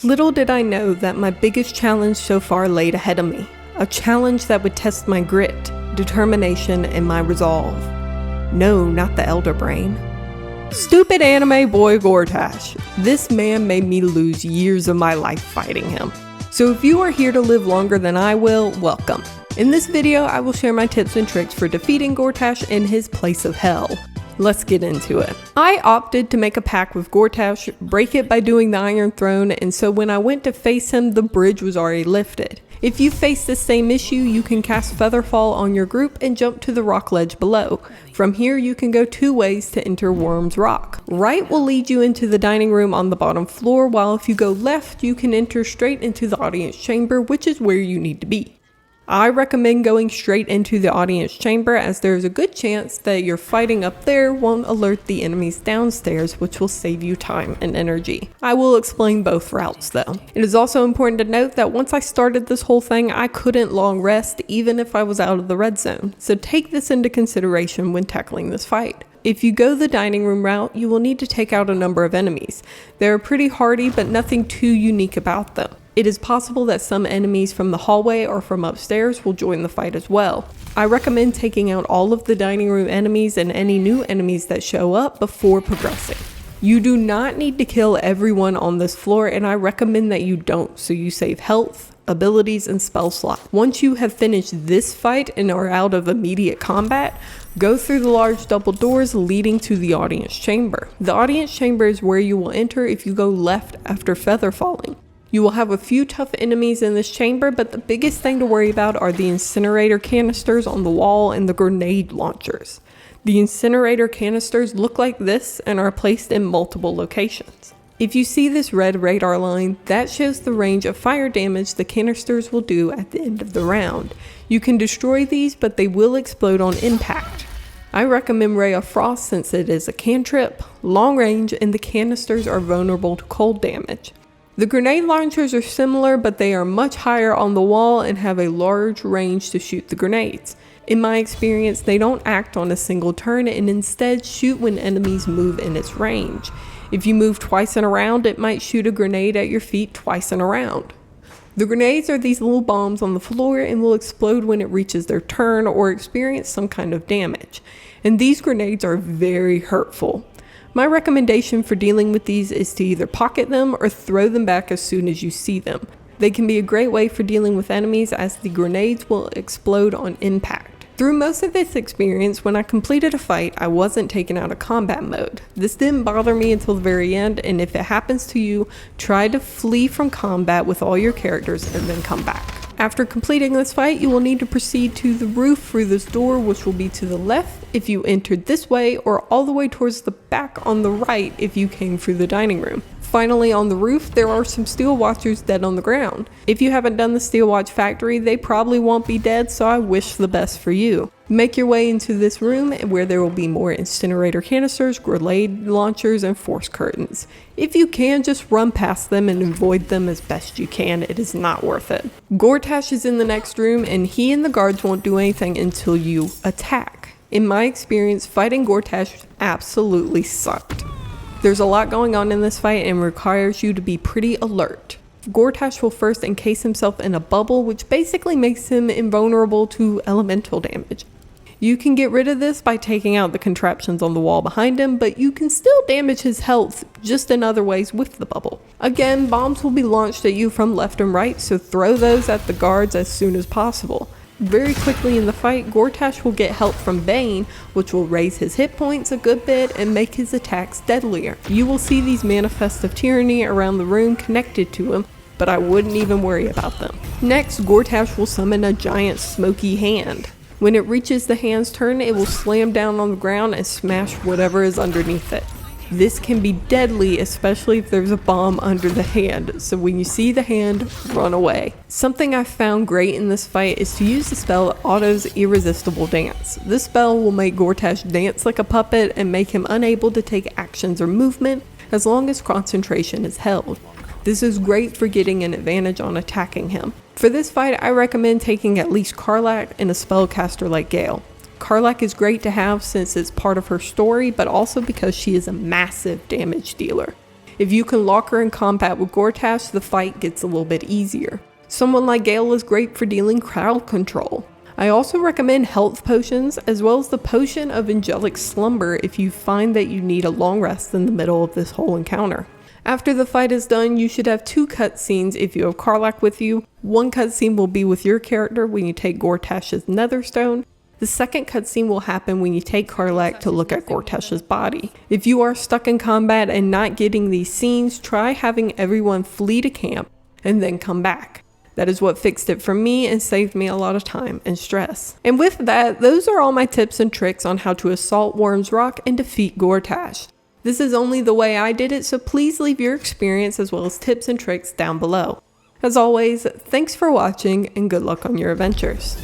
Little did I know that my biggest challenge so far laid ahead of me. A challenge that would test my grit, determination, and my resolve. No, not the elder brain. Stupid anime boy Gortash. This man made me lose years of my life fighting him. So if you are here to live longer than I will, welcome. In this video, I will share my tips and tricks for defeating Gortash in his place of hell. Let's get into it. I opted to make a pact with Gortash, break it by doing the Iron Throne, and so when I went to face him, the bridge was already lifted. If you face the same issue, you can cast Featherfall on your group and jump to the rock ledge below. From here, you can go two ways to enter Wyrm's rock. Right will lead you into the dining room on the bottom floor, while if you go left, you can enter straight into the audience chamber, which is where you need to be. I recommend going straight into the audience chamber, as there is a good chance that your fighting up there won't alert the enemies downstairs, which will save you time and energy. I will explain both routes though. It is also important to note that once I started this whole thing, I couldn't long rest even if I was out of the red zone, so take this into consideration when tackling this fight. If you go the dining room route, you will need to take out a number of enemies. They are pretty hardy, but nothing too unique about them. It is possible that some enemies from the hallway or from upstairs will join the fight as well. I recommend taking out all of the dining room enemies and any new enemies that show up before progressing. You do not need to kill everyone on this floor, and I recommend that you don't, so you save health, abilities, and spell slot. Once you have finished this fight and are out of immediate combat, go through the large double doors leading to the audience chamber. The audience chamber is where you will enter if you go left after feather falling. You will have a few tough enemies in this chamber, but the biggest thing to worry about are the incinerator canisters on the wall and the grenade launchers. The incinerator canisters look like this and are placed in multiple locations. If you see this red radar line, that shows the range of fire damage the canisters will do at the end of the round. You can destroy these, but they will explode on impact. I recommend Ray of Frost since it is a cantrip, long range, and the canisters are vulnerable to cold damage. The grenade launchers are similar, but they are much higher on the wall and have a large range to shoot the grenades. In my experience, they don't act on a single turn and instead shoot when enemies move in its range. If you move twice in a round, it might shoot a grenade at your feet twice in a round. The grenades are these little bombs on the floor and will explode when it reaches their turn or experience some kind of damage. And these grenades are very hurtful. My recommendation for dealing with these is to either pocket them or throw them back as soon as you see them. They can be a great way for dealing with enemies, as the grenades will explode on impact. Through most of this experience, when I completed a fight, I wasn't taken out of combat mode. This didn't bother me until the very end, and if it happens to you, try to flee from combat with all your characters and then come back. After completing this fight, you will need to proceed to the roof through this door, which will be to the left if you entered this way, or all the way towards the back on the right if you came through the dining room. Finally, on the roof, there are some steel watchers dead on the ground. If you haven't done the steel watch factory, they probably won't be dead, so I wish the best for you. Make your way into this room where there will be more incinerator canisters, grenade launchers, and force curtains. If you can, just run past them and avoid them as best you can. It is not worth it. Gortash is in the next room, and he and the guards won't do anything until you attack. In my experience, fighting Gortash absolutely sucked. There's a lot going on in this fight and requires you to be pretty alert. Gortash will first encase himself in a bubble, which basically makes him invulnerable to elemental damage. You can get rid of this by taking out the contraptions on the wall behind him, but you can still damage his health just in other ways with the bubble. Again, bombs will be launched at you from left and right, so throw those at the guards as soon as possible. Very quickly in the fight, Gortash will get help from Bane, which will raise his hit points a good bit and make his attacks deadlier. You will see these manifests of tyranny around the room connected to him, but I wouldn't even worry about them. Next, Gortash will summon a giant smoky hand. When it reaches the hand's turn, it will slam down on the ground and smash whatever is underneath it. This can be deadly, especially if there's a bomb under the hand, so when you see the hand, run away. Something I found great in this fight is to use the spell Otto's Irresistible Dance. This spell will make Gortash dance like a puppet and make him unable to take actions or movement as long as concentration is held. This is great for getting an advantage on attacking him. For this fight, I recommend taking at least Karlach and a spellcaster like Gale. Karlach is great to have since it's part of her story, but also because she is a massive damage dealer. If you can lock her in combat with Gortash, the fight gets a little bit easier. Someone like Gale is great for dealing crowd control. I also recommend health potions, as well as the potion of angelic slumber if you find that you need a long rest in the middle of this whole encounter. After the fight is done, you should have 2 cutscenes if you have Karlach with you. One cutscene will be with your character when you take Gortash's netherstone. The second cutscene will happen when you take Karlach to look at Gortash's body. If you are stuck in combat and not getting these scenes, try having everyone flee to camp and then come back. That is what fixed it for me and saved me a lot of time and stress. And with that, those are all my tips and tricks on how to assault Wyrm's Rock and defeat Gortash. This is only the way I did it, so please leave your experience as well as tips and tricks down below. As always, thanks for watching and good luck on your adventures.